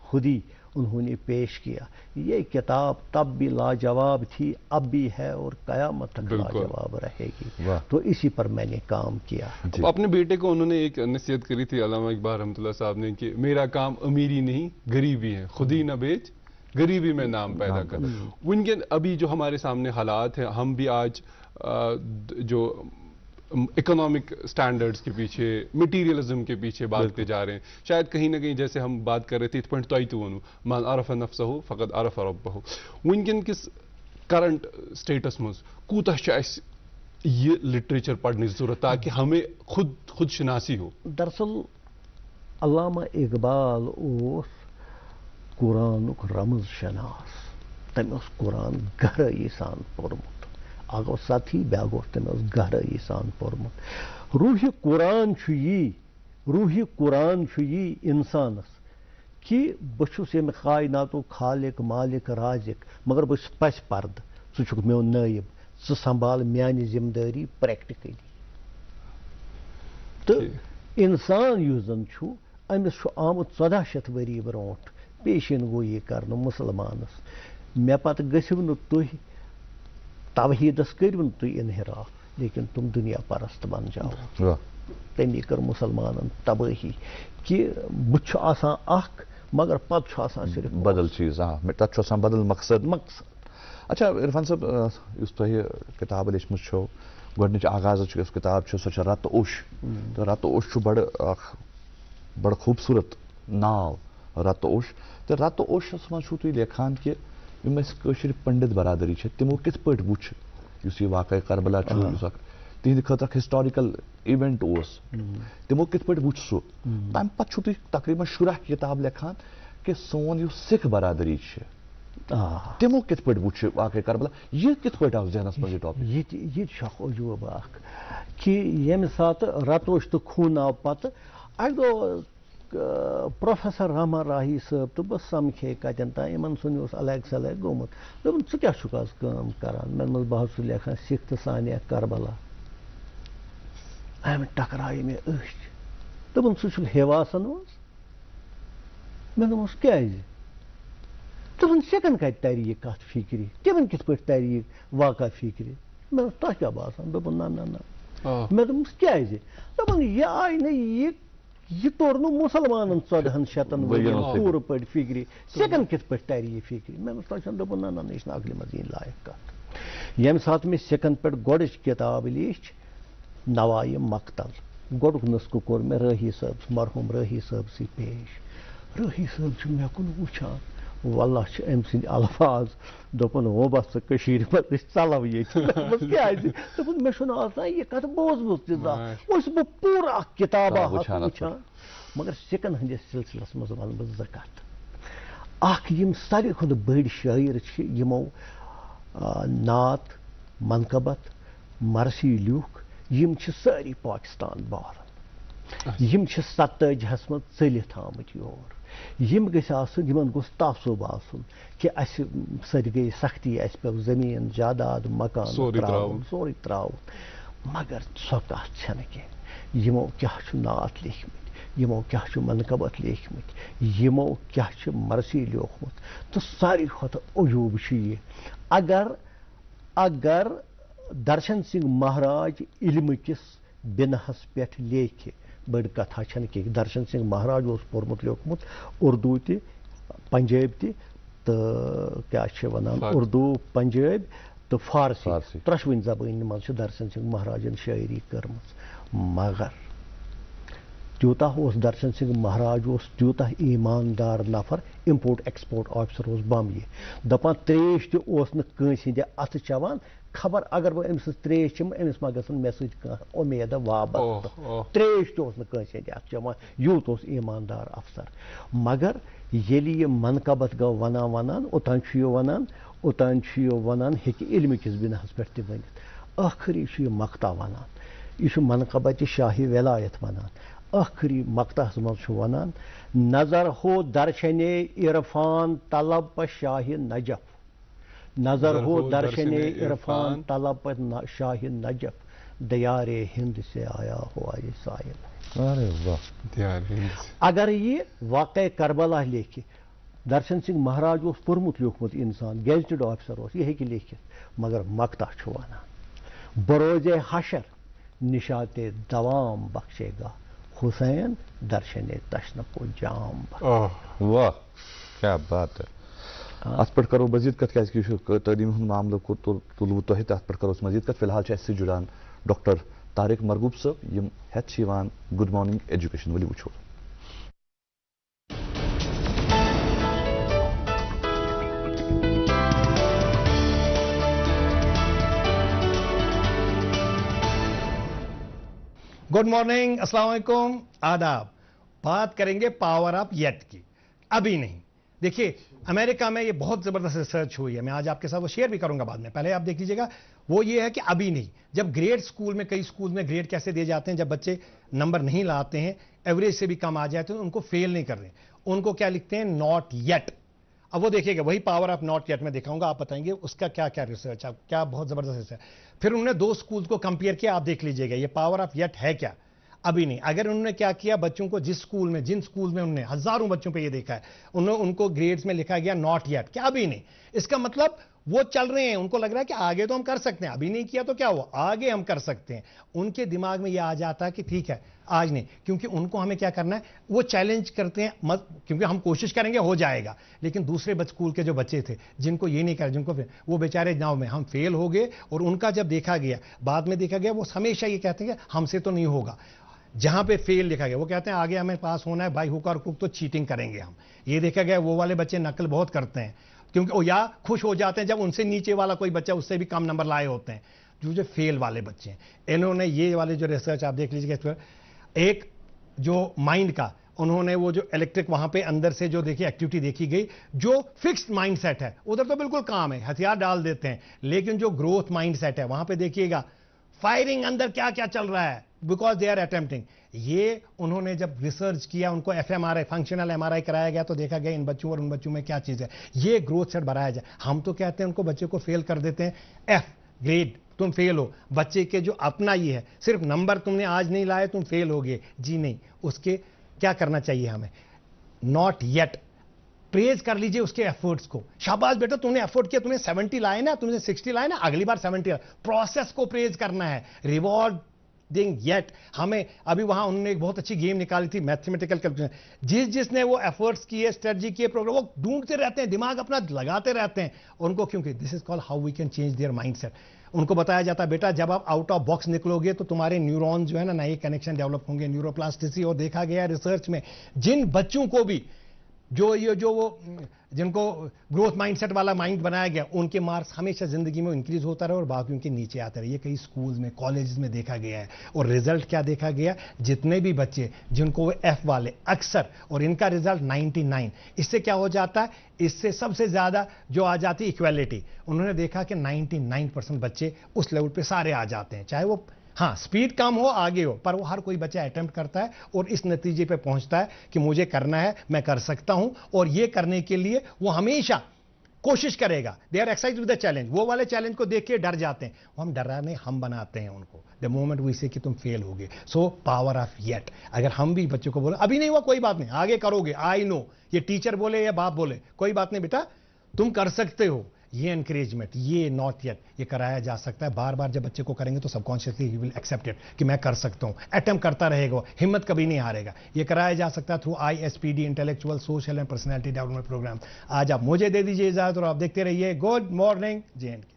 خودی انہوں نے پیش کیا. یہ کتاب تب بھی لاجواب تھی, اب بھی ہے, اور قیامت تک لاجواب رہے گی. تو اسی پر میں نے کام کیا. اپنے بیٹے کو انہوں نے ایک نصیحت کری تھی علامہ اقبال رحمۃ اللہ صاحب نے کہ میرا کام امیری نہیں غریبی ہے, خودی نہ بیچ غریبی میں نام پیدا کر. ان کے ابھی جو ہمارے سامنے حالات ہیں, ہم بھی آج جو اکنامک سٹینڈرڈز کے پیچھے, مٹیریلزم کے پیچھے بھاگتے جا رہے ہیں. شاید کہیں نہ کہیں جیسے ہم بات کر رہے تھے, پوائنٹ تو آئی تو من عرف نفسہ فقط عرف ربہ. ونکن کس کرنٹ سٹیٹس مز کوتاہ چھ اس یہ لٹریچر پڑھنے ضرورت تاکہ ہمیں خود شناسی ہو. دراصل علامہ اقبال اوس قرآنک رمز شناس. تم اس قرآن گہرائی سان پورمت, اگو ساتھی بیاگو تم اس گہرائی سان پورمت. روح قرآن چھ روح قرآن چھ انسانس کہ بچھس یم کائناتو خالق مالک رازق, مگر بس پس پرد, ژٕ چھُکھ میون نٲیب, ژٕ سنبھال میانہِ ذمہ دٲری پریکٹیکلی. تو انسان یُس زن چھُ أمِس چھُ آمُت 1400 ؤری برونٛٹھ پیشن گویی کرنہٕ مسلمانس. مےٚ پتہٕ گٔژھِو نہٕ تُہۍ توحیدس کٔرِو نہٕ تُہۍ انحراف, لیکن تم دنیا پرست بن جاؤ. تمی کر مسلمانن تباہی کہ بت چھُ آسان اکھ مگر پتہٕ چھُ آسان صرف بدل چیز. تتھ چھُ آسان بدل مقصد. اچھا عرفان صاحب, یُس تۄہہِ کتاب لیچھمٕژ چھو, گۄڈنِچ آغازٕچ یۄس کتاب چھِ سۄ چھِ رتہٕ اوٚش. تہٕ رتہٕ اوٚش چھُ بڑٕ خوٗبصوٗرت ناو, رتہٕ اوٚش. تہٕ رتہٕ اوٚشس منٛز چھُو تُہۍ لیکھان کہِ یِم اَسہِ کٲشِر پنڈت برادری چھِ تِمو کِتھ پٲٹھۍ وٕچھ یُس یہِ واقعہ کربلا چھُ, یُس اکھ تہند خاطر ہسٹوریکل ایونٹ تمو کت پہ وچ سہ تمہ پتہ تھی تقریباً 10 کتاب لکھان کہ سون یہ سکھ برادری تمو کت پہ وچ واقع کربلا یہ کت پہ آو ذہنس مز یہ ٹاپک یہ عجوب اخ کہ یم سات رتوش تو خون آو پتہ اک دو پروفیسر رحمان راہی صاحب تو بس سمکھے کتن تین ان سن الگ سلیگ گومت دن ژٕ کیٛاہ چھُکھ آز کٲم کران مےٚ دوٚپمَس بہٕ حظ چھُس لیکھان سکھ تہٕ سانیہ کربلا امہِ ٹکرایہِ مےٚ أچھ دوٚپُن ژٕ چھُکھ ہیواسن منٛز مےٚ دوٚپمَس کیٛازِ دوٚپُن ژےٚ کتہِ تری یہِ کتھ فکرِ تِمن کِتھ پٲٹھۍ تری یہِ واقع فکرِ مےٚ دوٚپُس تۄہہِ کیٛاہ باسان دوٚپُن نہ نہ نہ مےٚ دوٚپمَس کیٛازِ دوٚپُن یہِ آیہِ نہٕ یہ توٚر نہٕ مُسلمانن 1400 ؤرین پوٗرٕ پٲٹھۍ فکرِ ژےٚ کِتھ پٲٹھۍ تری یہِ فکرِ مےٚ دوٚپُس تۄہہِ چھَنہٕ دوٚپُن نہ نہ یہِ چھنہٕ عقلہِ منٛز یِنۍ لایق کتھ ییٚمہِ ساتہٕ مےٚ سکن پٮ۪ٹھ گۄڈٕچ کِتاب لیٖچھ نوایہِ مقتل گۄڈُک نسخہٕ کوٚر مےٚ رٲہی صٲب مرحوٗم رٲہی صٲب سٕے پیش رٲہی صٲب چھُ مےٚ کُن وٕچھان واللہ چھِ أمۍ سٕنٛدۍ الفاظ دوٚپُن ہو بس ژٕ کٔشیٖرِ منٛز أسۍ ژلو ییٚتہِ کیٛازِ دوٚپُن مےٚ چھُنہٕ آسان یہِ کتھ بوٗزمُت تہِ زانٛہہ اوس بہٕ پوٗرٕ اکھ کِتابا وٕچھان مگر سکن ہٕنٛدِس سلسلس منٛز ونہٕ بہٕ زٕ کتھ اکھ یم ساروی کھۄتہٕ بٔڑۍ شٲعر چھِ یمو نعت منقبت مرثی لیوٗکھ یم چھِ سٲری پاکستان بارن یم چھِ 27 منٛز ژٔلِتھ آمٕتۍ یور یم گژھِ آسٕنۍ یمن گوٚژھ تعصب آسُن کہ اسہِ سۭتۍ گٔے سختی اسہِ پیٚو زٔمیٖن جاداد مکان سورُے ترٛاوُن مگر سۄ کتھ چھنہٕ کینٛہہ یمو کیٛاہ چھُ نعت لیکھمٕتۍ یمو کیٛاہ چھُ منقبت لیکھمٕتۍ یمو کیٛاہ چھُ مرثی لیوکھمُت تہٕ ساروی کھۄتہٕ عجوٗب چھُ یہِ اگر درشن سنگھ مہاراج علمہٕ کِس بِنہس پٮ۪ٹھ لیکھِ بٔڑ کتھا چھنہٕ کینٛہہ درشن سنگھ مہاراج اوس پوٚرمُت لیوکھمُت اردوٗ تہِ پنجٲبۍ تہِ تہٕ کیٛاہ چھِ ونان اردوٗ پنجٲبۍ تہٕ فارسی دۄشوٕنی زبٲنۍ منٛز چھِ درشن سنگھ مہاراجن شٲعری کٔرمٕژ مگر تیوٗتاہ اوس درشن سنگھ مہاراج اوس تیوٗتاہ ایٖماندار نفر اِمپورٹ ایکسپورٹ آفیسر اوس بمبیہِ دپان تریش تہِ اوس نہٕ کٲنٛسہِ ہٕنٛدِ اَتھٕ چٮ۪وان خبر اگر بہٕ أمۍ سٕنٛز تریش چٮ۪مہٕ أمِس ما گژھن مےٚ سۭتۍ کانٛہہ اُمیدہ وابستہٕ تریش تہِ اوس نہٕ کٲنٛسہِ ہٕنٛدِ اَتھٕ چٮ۪وان یوٗت اوس ایٖماندار افسر مگر ییٚلہِ یہِ منقبت گوٚو ونان اوٚتانۍ چھُ یہِ ونان ہیٚکہِ علمہٕ کِس بِنہس پٮ۪ٹھ تہِ ؤنِتھ ٲخری چھُ یہِ مقتا ونان یہِ چھُ منقبتہِ شاہی ولایت ونان ٲخری مقتاہس منٛز چھُ ونان نظر ہو درشنے عرفان طلب پہ شاہ نجف نظر ہو درشنے عرفان طلب پہ شاہ نجف دیار ہند سے آیا ہوا یہ سائل اگر یہ واقع کربلا لیکھِ درشن سنگھ مہاراج اوس پوٚرمُت لیوکھمُت انسان گیزٹڈ آفیسر اوس یہ ہیٚکہِ لیکھِتھ مگر مقتا چھُ ونان بروزے حشر نشاط دوام بخشے گا حسین درشن تشن کو جام واہ کیا بات ہے ات پہ کرو مزید کت کیا تعلیم ہند معاملہ تلو تہ تر پہ کرو مزید کت فی الحال اس جڑان ڈاکٹر طارق مرغوب صاحب یم ہتھ گڈ مارننگ ایجوکیشن ولو وچھو گڈ مارننگ السلام علیکم آداب بات کریں گے پاور آف یٹ کی ابھی نہیں دیکھیے امریکہ میں یہ بہت زبردست ریسرچ ہوئی ہے میں آج آپ کے ساتھ وہ شیئر بھی کروں گا بعد میں پہلے آپ دیکھ لیجیے گا وہ یہ ہے کہ ابھی نہیں جب گریڈ سکول میں کئی سکول میں گریڈ کیسے دیے جاتے ہیں جب بچے نمبر نہیں لاتے ہیں ایوریج سے بھی کم آ جاتے ہیں ان کو فیل نہیں کر رہے ان کو کیا لکھتے ہیں ناٹ یٹ اب وہ دیکھیے گا وہی پاور آف ناٹ یٹ میں دکھاؤں گا آپ بتائیں گے اس کا کیا کیا ریسرچ ہے کیا بہت زبردست ریسرچ پھر انہوں نے 2 سکولز کو کمپیئر کیا آپ دیکھ لیجیے گا یہ پاور آف یٹ ہے کیا ابھی نہیں اگر انہوں نے کیا کیا بچوں کو جن سکول میں انہوں نے ہزاروں بچوں پہ یہ دیکھا ہے ان کو گریڈز میں لکھا گیا ناٹ یٹ کیا ابھی نہیں اس کا مطلب وہ چل رہے ہیں ان کو لگ رہا ہے کہ آگے تو ہم کر سکتے ہیں ابھی نہیں کیا تو کیا ہوا آگے ہم کر سکتے ہیں ان کے دماغ میں یہ آ جاتا ہے کہ ٹھیک ہے آج نہیں کیونکہ ان کو ہمیں کیا کرنا ہے وہ چیلنج کرتے ہیں کیونکہ ہم کوشش کریں گے ہو جائے گا لیکن دوسرے اسکول کے جو بچے تھے جن کو یہ نہیں کر جن کو وہ بیچارے ناؤ میں ہم فیل ہو گئے اور ان کا جب دیکھا گیا بعد میں دیکھا گیا وہ ہمیشہ یہ کہتے ہیں کہ ہم سے تو نہیں ہوگا جہاں پہ فیل لکھا گیا وہ کہتے ہیں آگے ہمیں پاس ہونا ہے بائی ہوک اور کوک تو چیٹنگ کریں گے ہم یہ دیکھا گیا وہ والے بچے نقل بہت کرتے ہیں کیونکہ وہ یا خوش ہو جاتے ہیں جب ان سے نیچے والا کوئی بچہ اس سے بھی کم نمبر لائے ہوتے ہیں جو فیل والے بچے ہیں، انہوں نے یہ والے جو ریسرچ آپ دیکھ لیجیے کہ ایک جو مائنڈ کا انہوں نے وہ جو الیکٹرک وہاں پہ اندر سے جو دیکھیے ایکٹیویٹی دیکھی گئی، جو فکسڈ مائنڈ سیٹ ہے ادھر تو بالکل کام ہے، ہتھیار ڈال دیتے ہیں، لیکن جو گروتھ مائنڈ سیٹ ہے وہاں پہ دیکھیے گا فائرنگ اندر کیا کیا چل رہا ہے، بیکاز دے آر اٹمپٹنگ. یہ انہوں نے جب ریسرچ کیا، ان کو ایف ایم آر آئی فنکشنل ایم آر آئی کرایا گیا تو دیکھا گیا ان بچوں اور ان بچوں میں کیا چیز ہے. یہ گروتھ سیٹ بڑھایا جائے. ہم تو کہتے ہیں ان کو بچے کو فیل کر دیتے ہیں، ایف گریڈ تم فیل ہو. بچے کے جو اپنا یہ ہے صرف نمبر تم نے آج نہیں لائے تم فیل ہو گئے، جی نہیں. اس کے کیا کرنا چاہیے ہمیں؟ ناٹ یٹ پریز کر لیجئے اس کے ایفرٹس کو. شاباش بیٹا تم نے ایفرٹ کیا، تم نے 70 لائے نا، تم نے 60 لائے نا، اگلی بار 70. پروسیس کو پریز کرنا ہے، ریوارڈ یٹ. ہمیں ابھی وہاں انہوں نے ایک بہت اچھی گیم نکالی تھی میتھمیٹیکل کیلکولیشن. جس نے وہ ایفرٹس کیے، اسٹریٹجی کیے، پروگرام وہ ڈھونڈتے رہتے ہیں، دماغ اپنا لگاتے رہتے ہیں ان کو، کیونکہ this is call how we can change their mindset. ان کو بتایا جاتا ہے بیٹا جب آپ آؤٹ آف باکس نکلو گے تو تمہارے نیورون جو ہے نا نئے کنیکشن ڈیولپ ہوں گے، نیوروپلاسٹیسی. اور دیکھا گیا ریسرچ میں جن بچوں کو بھی جو جن کو گروتھ مائنڈ سیٹ والا مائنڈ بنایا گیا ان کے مارکس ہمیشہ زندگی میں انکریز ہوتا رہے اور باقیوں کے نیچے آتے رہے. یہ کئی سکولز میں کالجز میں دیکھا گیا ہے. اور ریزلٹ کیا دیکھا گیا؟ جتنے بھی بچے جن کو وہ ایف والے اکثر، اور ان کا ریزلٹ 99. اس سے کیا ہو جاتا ہے؟ اس سے سب سے زیادہ جو آ جاتی ایکویلٹی. انہوں نے دیکھا کہ 99% بچے اس لیول پہ سارے آ جاتے ہیں، چاہے وہ ہاں سپیڈ کم ہو آگے ہو، پر وہ ہر کوئی بچہ اٹمپٹ کرتا ہے اور اس نتیجے پہ پہنچتا ہے کہ مجھے کرنا ہے، میں کر سکتا ہوں. اور یہ کرنے کے لیے وہ ہمیشہ کوشش کرے گا. They are excited with the challenge. وہ والے چیلنج کو دیکھ کے ڈر جاتے ہیں، ہم ڈرانے ہم بناتے ہیں ان کو. دا مومنٹ وی سے کہ تم فیل ہوگے. سو پاور آف یٹ. اگر ہم بھی بچوں کو بولے ابھی نہیں ہوا کوئی بات نہیں آگے کرو گے، آئی نو، یہ ٹیچر بولے یا باپ بولے کوئی بات نہیں بیٹا تم کر سکتے ہو. یہ انکریجمنٹ، یہ ناٹ یٹ، یہ کرایا جا سکتا ہے. بار بار جب بچے کو کریں گے تو سب کانشیسلی ہی ول ایکسیپٹ اٹ کہ میں کر سکتا ہوں. اٹمپٹ کرتا رہے گا، ہمت کبھی نہیں ہارے گا. یہ کرایا جا سکتا ہے through ISPD intellectual social and personality development program. آج آپ مجھے دے دیجیے اجازت اور آپ دیکھتے رہیے گڈ مارننگ JNK.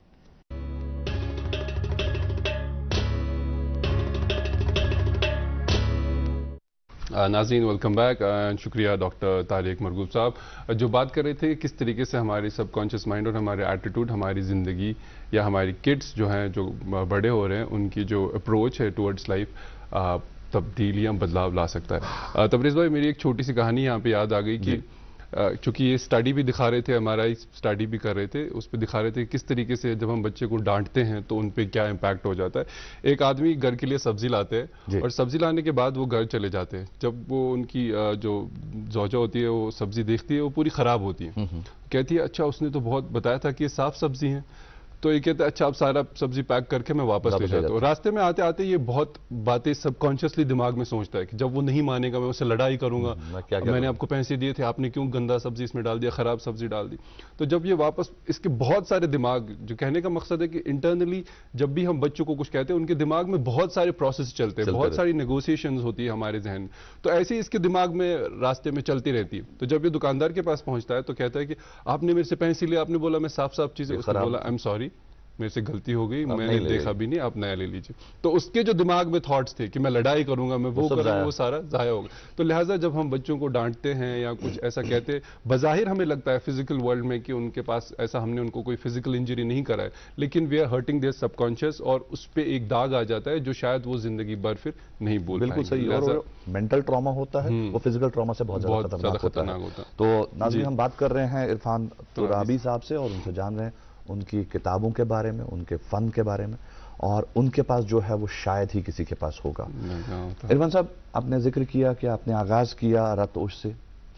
ناظرین ویلکم بیک. شکریہ ڈاکٹر طارق مرغوب صاحب. جو بات کر رہے تھے کس طریقے سے ہماری سب کانشیس مائنڈ اور ہمارے ایٹیٹیوڈ ہماری زندگی یا ہماری کڈس جو ہیں جو بڑے ہو رہے ہیں ان کی جو اپروچ ہے ٹورڈز لائف تبدیلیاں بدلاؤ لا سکتا ہے. تبریز بھائی میری ایک چھوٹی سی کہانی یہاں پہ یاد آ گئی کہ چونکہ یہ اسٹڈی بھی دکھا رہے تھے، ہمارا اسٹڈی بھی کر رہے تھے، اس پہ دکھا رہے تھے کس طریقے سے جب ہم بچے کو ڈانٹتے ہیں تو ان پہ کیا امپیکٹ ہو جاتا ہے. ایک آدمی گھر کے لیے سبزی لاتے ہیں اور سبزی لانے کے بعد وہ گھر چلے جاتے ہیں. جب وہ ان کی جو زوجہ ہوتی ہے وہ سبزی دیکھتی ہے وہ پوری خراب ہوتی ہے. کہتی ہے اچھا اس نے تو بہت بتایا تھا کہ یہ صاف سبزی ہیں. تو یہ کہتے ہیں اچھا اب سارا سبزی پیک کر کے میں واپس لے جاتا ہوں. راستے میں آتے آتے یہ بہت باتیں سب کانشیسلی دماغ میں سوچتا ہے کہ جب وہ نہیں مانے گا میں اسے لڑائی کروں گا، میں نے آپ کو پیسے دیے تھے آپ نے کیوں گندا سبزی اس میں ڈال دیا، خراب سبزی ڈال دی. تو جب یہ واپس اس کے بہت سارے دماغ، جو کہنے کا مقصد ہے کہ انٹرنلی جب بھی ہم بچوں کو کچھ کہتے ہیں ان کے دماغ میں بہت سارے پروسیس چلتے ہیں، بہت ساری نیگوسیشنز ہوتی ہے ہمارے ذہن میں. تو ایسے ہی اس کے دماغ میں راستے میں چلتی رہتی ہے. تو جب یہ دکاندار کے پاس پہنچتا ہے تو کہتا ہے کہ آپ نے میرے سے پیسے لیے، آپ نے بولا میں صاف صاف چیزیں، اس نے بولا آئی ایم سوری میرے سے غلطی ہو گئی، میں نے دیکھا بھی نہیں، آپ نیا لے لیجیے. تو اس کے جو دماغ میں تھاٹس تھے کہ میں لڑائی کروں گا، میں وہ کروں گا، وہ سارا ضائع ہوگا. تو لہٰذا جب ہم بچوں کو ڈانٹتے ہیں یا کچھ ایسا کہتے ہیں، بظاہر ہمیں لگتا ہے فزیکل ورلڈ میں کہ ان کے پاس ایسا ہم نے ان کو کوئی فزیکل انجری نہیں کرا ہے، لیکن we are hurting their subconscious اور اس پہ ایک داغ آ جاتا ہے جو شاید وہ زندگی بھر پھر نہیں بھول پائیں گے. بالکل صحیح. اور مینٹل ٹراما ہوتا ہے وہ فزیکل ٹراما سے بہت زیادہ خطرناک ہوتا ہے. تو ناظرین ہم بات کر رہے ہیں عرفان ترابی صاحب سے اور ان سے جان رہے ہیں ان کی کتابوں کے بارے میں، ان کے فن کے بارے میں، اور ان کے پاس جو ہے وہ شاید ہی کسی کے پاس ہوگا. عرفان صاحب آپ نے ذکر کیا کہ آپ نے آغاز کیا رتوش سے،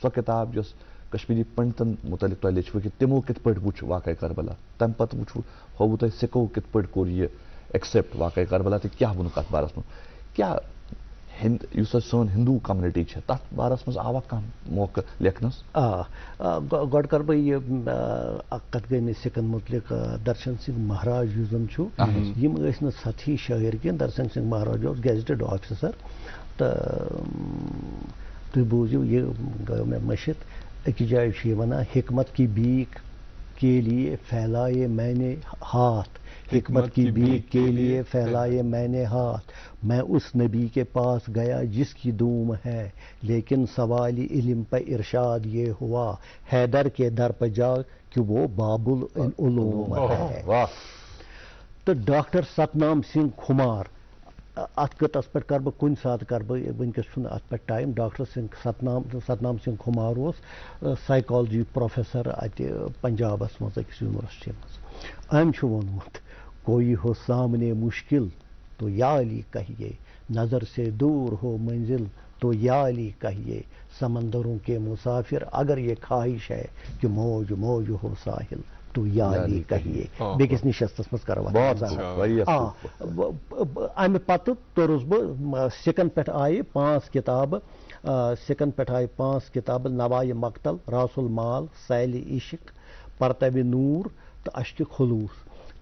سو کتاب جو کشمیری پنڈتن متعلق تۄہہِ لیچھوٕ کہ تمو کت پٲٹھۍ وٕچھ واقعہ کربلا، تمہِ پتہٕ وٕچھوٕ ہووُ تۄہہِ سِکو کت پٲٹھۍ کوٚر یہِ ایکسیپٹ واقعہ کربلا تہٕ کیٛاہ ووٚنُکھ اتھ بارس منٛز، کیٛاہ یُس سٲنۍ ہندوٗ کمنٹی چھِ تتھ بارس منٛز آوا کانٛہہ موقعہٕ لیکھنس؟ گۄڈٕ کر بہٕ یہِ اکھ کتھ گٔے مےٚ سِکن مُتعلق. درشن سنگھ مہاراج یُس زن چھُ یِم ٲسۍ نہٕ سطحی شٲعر کینٛہہ. درشن سنگھ مہاراج اوس گیزٹڈ آفیسر. تہٕ تُہۍ بوٗزِو یہِ گٔیو مےٚ مٔشِتھ. أکِس جایہِ چھُ یہِ وَنان حکمت کی بیٖک کے لیے پھیلائے میں نے ہاتھ، حکمت کی بیک کے لیے پھیلائے میں نے ہاتھ، میں اس نبی کے پاس گیا جس کی دوم ہے، لیکن سوال علم پہ ارشاد یہ ہوا، حیدر کے در پہ جا کہ وہ باب العلوم ہے. تو ڈاکٹر ستنام سنگھ کھمار ات قطعس پہ کر بہ کن سات کر بہ ونکس ات پہ time doctor Satnam Singh Khamar psychology professor at پنجابس مز أکس یونیورسٹی مز أمۍ چھُ ووٚنمُت کوئی ہو سامنے مشکل تو یا علی کہیے نظر سے دور ہو منزل تو یا علی کہیے سمندروں کے مسافر اگر یہ خواہش ہے کہ موج موج ہو ساحل تو یا علی کہیے بیکس نشستس مز کر امہ پتہ توٚرُس بہٕ سکن پہ آیہِ 5 کتابہٕ سکن پہ آیہِ 5 کتابہٕ نوائے مقتل راس المال سیل عشق پرتب نور تو اشک خلوص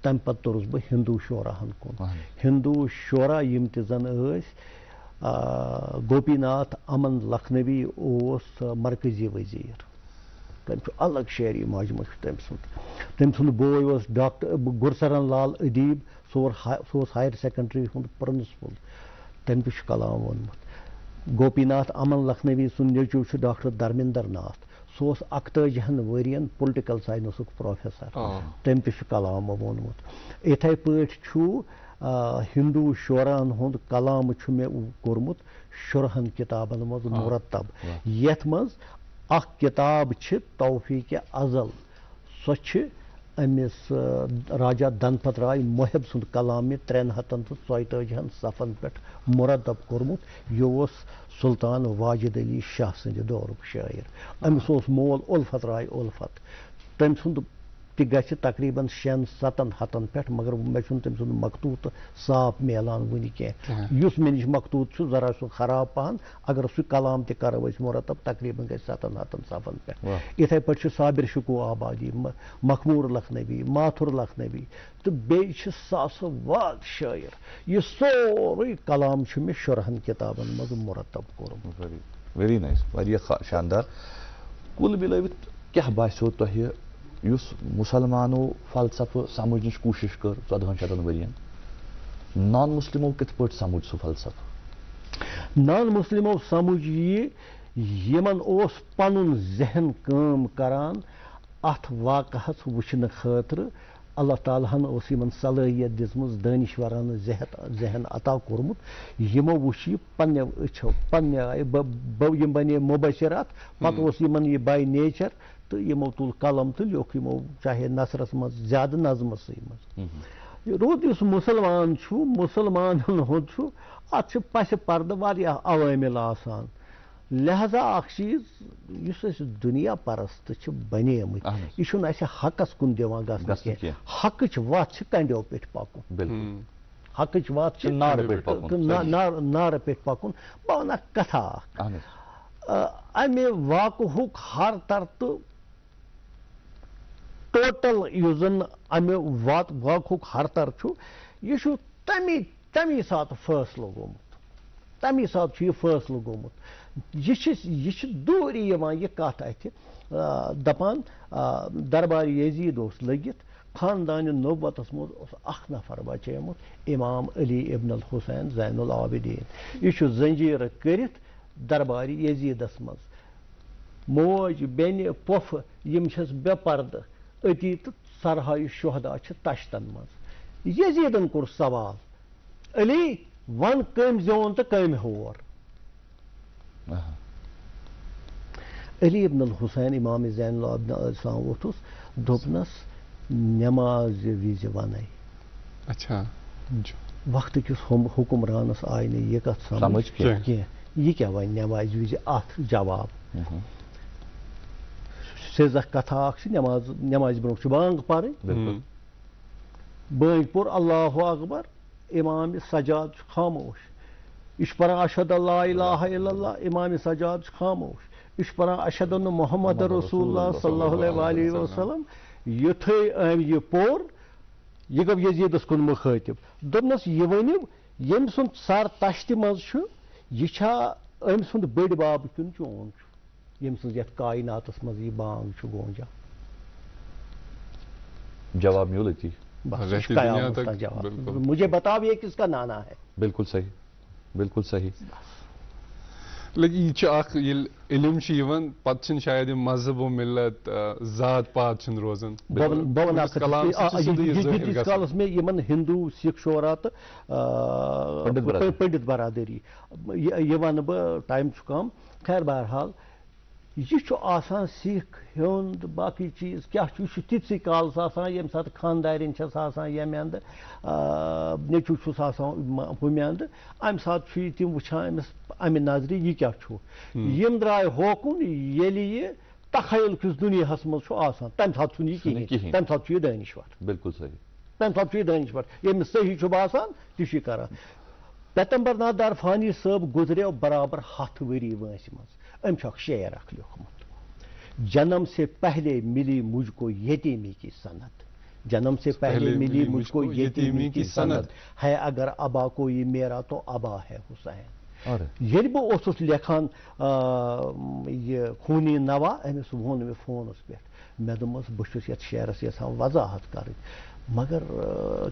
تمہ پتہ توٚرُس بہٕ ہندو شوراہن کُن ہندو شورا یم تہِ زن ٲسۍ گوپی ناتھ امن لکھنوی اوس مرکزی وزیر تم الگ شعری مجموعہ تم سند بوے اوس ڈاکٹر گرسرن لال ادیب سہ اوس ہائر سیکنڈری ہند پرنسپل تم تہ کلام وونمت گوپی ناتھ امن لکھنوی سند نیچو ڈاکٹر دھرمیندر ناتھ سہ اوس 41 ورین پُلٹِکل سائنسُک پروفیسر تم تہ کلام وونمت یتھے پٲٹھۍ چھُ ہندو شوران ہند کلام چھُ مےٚ کوٚرمُت شُرہن کتابن منٛز مرتب یتھ منٛز اکھ کتاب چھِ توفیق ازل سۄ چھِ أمِس راجا دھنپت راے محب سُنٛد کلام مےٚ 344 صفن پٮ۪ٹھ مرتب کوٚرمُت یہِ اوس سلطان واجد علی شاہ سٕنٛدِ دورُک شٲعر أمِس اوس مول الفت راے الفت تٔمۍ سُنٛد تہِ گژھِ تقریٖباً 6-7 ہتن پٮ۪ٹھ مگر مےٚ چھُنہٕ تٔمۍ سُنٛد مقتوٗط صاف میلان وٕنہِ کینٛہہ یُس مےٚ نِش مقتوٗط چھُ ذرا سُہ خراب پہن اگر سُہ کلام تہِ کرو أسۍ مرتب تقریٖباً گژھِ 7 ہتن صفن پٮ۪ٹھ یِتھے پٲٹھۍ چھُ صابر شکو آبادی مخمور لکھنوی ماتھُر لکھنوی تہٕ بیٚیہِ چھِ ساسہٕ واد شٲعر یہِ سورُے کلام چھُ مےٚ شُرہن کتابن منٛز مرتب کوٚرمُت ویری نایس واریاہ شاندار کُل مِلٲوِتھ کیٛاہ باسیو تۄہہِ یُس مُسلمانو فلسفہٕ سمجھنٕچ کوٗشش کٔر 1400 ؤرین نان مسلمو کِتھ پٲٹھۍ سمجھ سُہ فلسفہٕ نان مسلمو سمجھ یہِ یِمن اوس پنُن ذہن کٲم کران اتھ واقعس وٕچھنہٕ خٲطرٕ اللہ تعالیٰ ہن اوس یِمن صلٲحیت دِژمٕژ دٲنِشورانہٕ ذہن عطا کوٚرمُت یِمو وٕچھ یہِ پننیو أچھو پننہِ آیہِ یِم بنے مُبشر اتھ پتہٕ اوس یِمن یہِ باے نیچر تہٕ یِمو تُل قلم تہٕ لیوکھ یِمو چاہے نثرس منٛز زیادٕ نظمسٕے منٛز روٗد یُس مُسلمان چھُ مُسلمانن ہُنٛد چھُ اتھ چھِ پسہِ پردٕ واریاہ عوٲمِل آسان لہذا اکھ چیٖز یُس أسۍ دُنیا پرست چھِ بنیمٕتۍ یہِ چھُنہٕ اَسہِ حقس کُن دِوان گژھنہٕ کینٛہہ حقٕچ وتھ چھِ کنڈیو پٮ۪ٹھ پکُن حقٕچ وتھ چھِ نارٕ پٮ۪ٹھ پکُن بہٕ ونہٕ اکھ کتھا اکھ امہِ واقعُک ہر ترتہٕ ٹوٹل یُس زن امہِ واقعُک ہر تر چھُ یہِ چھُ تمی ساتہٕ فٲصلہٕ گوٚمُت تمی ساتہٕ چھُ یہِ فٲصلہٕ گوٚمُت یہِ چھِ دوٗری یِوان یہِ کتھ اتھِ دپان دربار یزیٖد اوس لٔگِتھ خاندانہِ نبوتس منٛز اوس اکھ نفر بچیومُت امام علی ابن الحسین زین العابدیٖن یہِ چھُ زنجیٖرٕ کٔرِتھ دربار یزیٖدس منٛز موج بیٚنہِ پۄپھٕ یِم چھس بے پردٕ أتی تہٕ سرہایہِ شہدا چھِ تشتن منٛز یزیٖدن کوٚر سوال علی ون کٔمۍ زیوٗن تہٕ کٔمۍ ہور علی ابن الحسین امام زین العابدیٖن علیہ السلام ووٚتھُس دوٚپنس نٮ۪مازِ وِزِ ونے وقتہٕ کِس حُکمرانس آیہِ نہٕ یہِ کتھ سمجھ کینٛہہ یہِ کیٛاہ وَنہِ نٮ۪مازِ وِزِ اتھ جواب سیٚزکھ کتھا اکھ چھِ نٮ۪مازِ برونٛہہ چھِ بانٛگ پرٕنۍ بٲنٛگۍ پوٚر اللہ اکبر امام سجاد چھُ خاموش یہِ چھُ پران اشہد اللہ الہ الا اللہ امام سجاد چھُ خاموش یہِ چھُ پران اشہد ان محمد رسول اللہ صلی اللہ علیہ وسلم یُتھُے أمۍ یہِ پوٚر یہِ گوٚو یزیٖدس کُن مُخٲطِب دوٚپنس یہِ ؤنِو ییٚمۍ سُنٛد سر تشتہِ منٛز چھُ یہِ چھا أمۍ سُنٛد بٔڑۍ باب کِنہٕ چون چھُ ییٚمۍ سٕنٛز یتھ کایناتس منٛز یہِ بانٛگ چھُ گوٗنجان جواب میول أتی مجھے بتاؤ یہ کس کا نانا ہے بالکل صحیح بالکل صحیح لیکن یہ چھُ اکھ ییٚلہِ علم چھُ یِوان پتہٕ چھُنہٕ شاید یہِ مذہب و ملت ذات پات چھُنہٕ روزان ییٖتِس کالس مےٚ یِمن ہندوٗ سکھ شورا تہٕ پنڈت برادری یہِ ونہٕ بہٕ ٹایم چھُ کم خیر بہرحال یہ چھُ آسان سِکھ ہیوٚنٛد باقٕے چیٖز کیٛاہ چھُ یہِ چھُ تِتسٕے کالس آسان ییٚمہِ ساتہٕ خانٛدارِنۍ چھَس آسان ییٚمہِ اندٕ نیٚچوٗ چھُس آسان ہُمہِ اندٕ اَمہِ ساتہٕ چھُ یہِ تِم وٕچھان أمِس اَمہِ نظرِ یہِ کیٛاہ چھُ یِم درٛاے ہوکُن ییٚلہِ یہِ تخیل کِس دُنیاہس منٛز چھُ آسان تَمہِ ساتہٕ چھُنہٕ یہِ کِہیٖنۍ تَمہِ ساتہٕ چھُ یہِ دٲنِشوَر بالکل صحیح تَمہِ ساتہٕ چھُ یہِ دٲنِشوَر ییٚمِس صحیح چھُ باسان تہِ چھُ یہِ کران پیتمبر ناتھ دارفانی صٲب گُزریو برابر 100 ؤری وٲنٛسہِ منٛز أمۍ چھُ اکھ شعر اکھ لیوکھمُت جنم سے پہلے ملی مجھ کو یتیمی کی سند جنم سے پہلے ملی مجھ کو یتیمی کی سند ہے اگر ابا کوئی میرا تو ابا ہے حسین ییٚلہِ بہٕ اوسُس لیکھان یہِ خوٗنی نوا أمِس ووٚن مےٚ فونس پٮ۪ٹھ مےٚ دوٚپمَس بہٕ چھُس یتھ شعرس یژھان وضاحت کَرٕنۍ مگر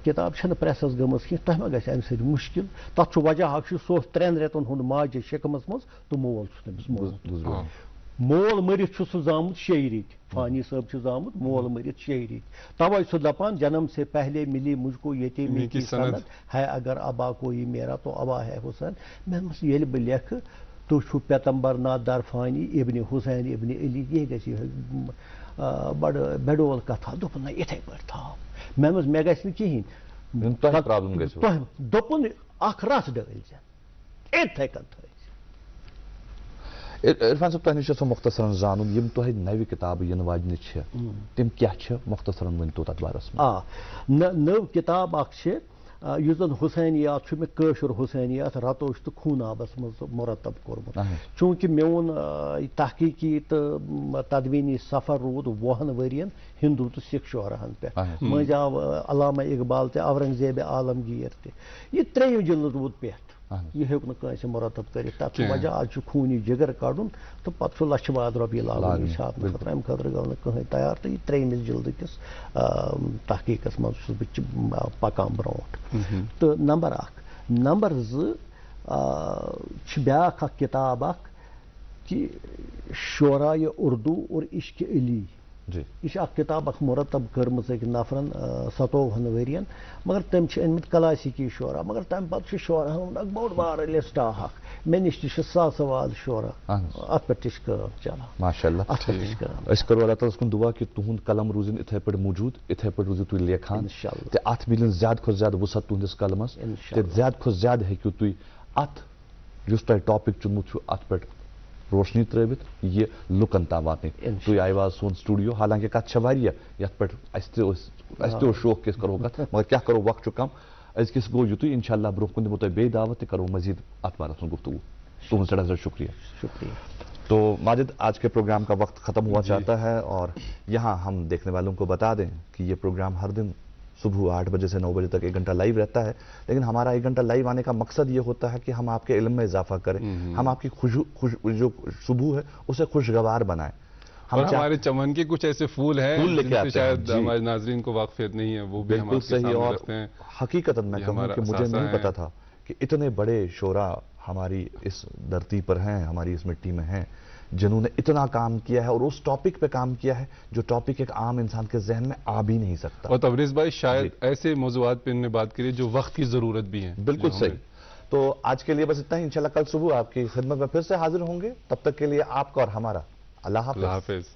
کِتاب چھَنہٕ پریسس گٔمٕژ کینٛہہ تۄہہِ ما گژھِ اَمہِ سۭتۍ مُشکِل تتھ چھُ وجہ اکھ چھُ سُہ اوس 3 رٮ۪تن ہُنٛد ماجہِ شِکمس منٛز تہٕ مول چھُ تٔمِس مول مول مٔرِتھ چھُ سُہ زامُت 6 رٮ۪تۍ فانی صٲب چھُ زامُت مول مٔرِتھ 6 رٮ۪تۍ تَوَے چھُ دپان جنم سے پہلے ملی مجھ کو یتیمی کی سند ہے اگر ابا کوئی میرا تو ابا ہے حسین مےٚ دوٚپمَس ییٚلہِ بہٕ لیکھٕ تُہۍ چھُو پیتمبر ناتھ درفانی ابنِ حسین ابنِ علی یہِ گژھِ یِہوٚے بڑٕ بےٚ کتھا دوٚپُن نہ یِتھَے پٲٹھۍ تھاو مےٚ دوٚپمَس مےٚ گژھِ نہٕ کِہیٖنۍ تۄہہِ دوٚپُن اکھ رژھ ڈٲلۍزٮ۪ن یِتھَے کٔنۍ تھٲیزِ عرفان صٲب تۄہہِ نِش چھُ مختصرن زانُن یِم تۄہہِ نوِ کِتابہٕ یِنہٕ واجنہِ چھِ تِم کیٛاہ چھِ مختصرن ؤنۍتو تتھ بارس منٛز نٔو کِتاب اکھ چھِ یُس زن حُسینیات چھُ مےٚ کٲشُر حُسینیات رتوش تہٕ خوٗنابس منٛز مرتب کوٚرمُت چوٗنٛکہِ میون تحقیٖقی تہٕ تدویٖنی سفر روٗد 20 ؤرین ہندوٗ تہٕ سکھ شعراہن پٮ۪ٹھ مٔنٛزۍ آو علامہ اقبال تہِ اورنگزیبِ عالمگیٖر تہِ یہِ 3 جِلد روٗد پٮ۪ٹھ یہِ ہیوٚک نہٕ کٲنٛسہِ مرتب کٔرِتھ تتھ چھُ وجہ آز چھُ خوٗنی جگر کڑُن تہٕ پتہٕ چھُ لچھِ واد رۄپیہِ لاگُن یہِ چھاپنہٕ خٲطرٕ امہِ خٲطرٕ گوٚو نہٕ کٕہٕنۍ تیار تہٕ یہِ 3مِس جِلدٕ کِس تحقیٖقس منٛز چھُس بہٕ پکان برونٛٹھ تہٕ نمبر 1 نمبر 2 چھِ بیٛاکھ اکھ کِتاب اکھ کہِ شعرایہِ اردو اور عشقِ علی یہ چھِ اکھ کِتاب اکھ مرتب کٔرمٕژ أکۍ نفرن 57 ؤرین مگر تٔمۍ چھِ أنمٕتۍ کلاسیکی شعرا مگر تمہِ پتہٕ چھُ شعراہن ہُنٛد اکھ بوٚڑ بارٕ لسٹ اکھ مےٚ نِش تہِ چھِ ساسہٕ واد شعرا اتھ پٮ۪ٹھ تہِ چھِ کٲم چلان ماشاء اللہ اتھ پٮ۪ٹھ تہِ چھِ کٲم أسۍ کرو اللہ تعالیٰ ہس کُن دعا کہِ تُہُنٛد قلم روٗزِن یِتھٕے پٲٹھۍ موٗجوٗد یِتھٕے پٲٹھۍ روٗزِو تُہۍ لیکھان تہٕ اتھ مِلن زیادٕ کھۄتہٕ زیادٕ وُسعت تُہنٛدِس قلمس تہٕ زیادٕ کھۄتہٕ زیادٕ ہیٚکِو تُہۍ اتھ یُس تۄہہِ ٹاپِک چُنمُت چھُ اتھ پٮ۪ٹھ روشنی ترٲوِتھ یہِ لُکن تام واتنٲوِتھ تُہۍ آیِو آز سون سٹوڈیو حالانکہِ کتھ چھےٚ واریاہ یتھ پٮ۪ٹھ اسہِ تہِ اوس شوق کہِ أسۍ کرو کتھ مگر کیٛاہ کرو وقت چھُ کم أزکِس گوٚو یِتُے انشاء اللہ برونٛہہ کُن دِمو تۄہہِ بیٚیہِ دعوت تہٕ کرو مزیٖد اتھ بارس منٛز گفتگوٗ تُہُنٛد سٮ۪ٹھاہ سٮ۪ٹھاہ شُکریہ تو ماجد آج کے پروگرام کا وقت ختم ہوا چاہتا ہے اور یہاں ہم دیکھنے والوں کو بتا دیں کہ یہ پروگرام ہر دن صبح 8 بجے سے 9 بجے تک 1 گھنٹہ لائیو رہتا ہے لیکن ہمارا 1 گھنٹہ لائیو آنے کا مقصد یہ ہوتا ہے کہ ہم آپ کے علم میں اضافہ کریں ہم آپ کی جو صبح ہے اسے خوشگوار بنائیں ہمارے چمن کے کچھ ایسے پھول ہیں شاید ہمارے ناظرین کو واقفیت نہیں ہے وہ بھی بالکل صحیح اور حقیقتاً میں کہوں کہ مجھے نہیں پتا تھا کہ اتنے بڑے شعراء ہماری اس دھرتی پر ہیں ہماری اس مٹی میں ہیں جنہوں نے اتنا کام کیا ہے اور اس ٹاپک پہ کام کیا ہے جو ٹاپک ایک عام انسان کے ذہن میں آ بھی نہیں سکتا اور تبریز بھائی شاید ایسے موضوعات پہ انہوں نے بات کری جو وقت کی ضرورت بھی ہیں بالکل صحیح تو آج کے لیے بس اتنا ہی انشاءاللہ کل صبح آپ کی خدمت میں پھر سے حاضر ہوں گے تب تک کے لیے آپ کا اور ہمارا اللہ حافظ